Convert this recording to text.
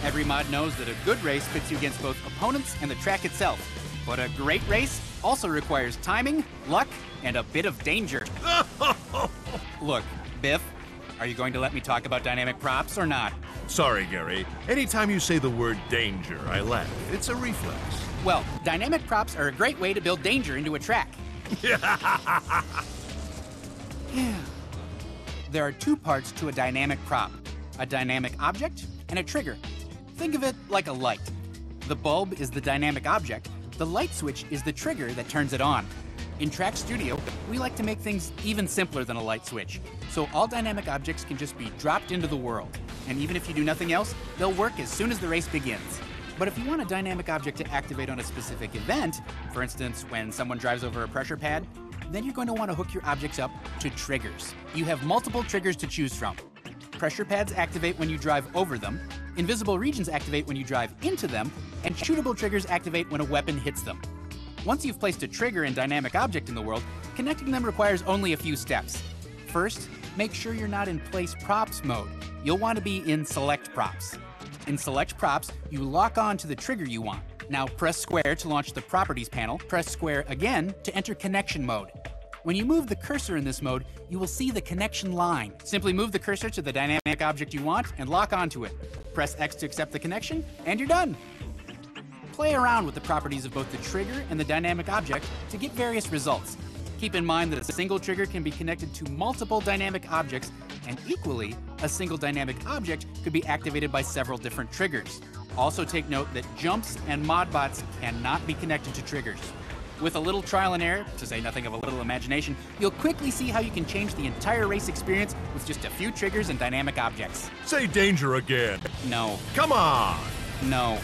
Every mod knows that a good race pits you against both opponents and the track itself. But a great race also requires timing, luck, and a bit of danger. Look, Biff, are you going to let me talk about dynamic props or not? Sorry, Gary. Anytime you say the word danger, I laugh. It's a reflex. Well, dynamic props are a great way to build danger into a track. There are two parts to a dynamic prop: a dynamic object and a trigger. Think of it like a light. The bulb is the dynamic object. The light switch is the trigger that turns it on. In Track Studio, we like to make things even simpler than a light switch, so all dynamic objects can just be dropped into the world. And even if you do nothing else, they'll work as soon as the race begins. But if you want a dynamic object to activate on a specific event, for instance, when someone drives over a pressure pad, then you're going to want to hook your objects up to triggers. You have multiple triggers to choose from. Pressure pads activate when you drive over them, invisible regions activate when you drive into them, and shootable triggers activate when a weapon hits them. Once you've placed a trigger and dynamic object in the world, connecting them requires only a few steps. First, make sure you're not in Place Props mode. You'll want to be in Select Props. In Select Props, you lock on to the trigger you want. Now press square to launch the Properties panel, press square again to enter Connection mode. When you move the cursor in this mode, you will see the connection line. Simply move the cursor to the dynamic object you want and lock onto it. Press X to accept the connection, and you're done. Play around with the properties of both the trigger and the dynamic object to get various results. Keep in mind that a single trigger can be connected to multiple dynamic objects, and equally, a single dynamic object could be activated by several different triggers. Also take note that jumps and modbots cannot be connected to triggers. With a little trial and error, to say nothing of a little imagination, you'll quickly see how you can change the entire race experience with just a few triggers and dynamic objects. Say danger again. No. Come on. No.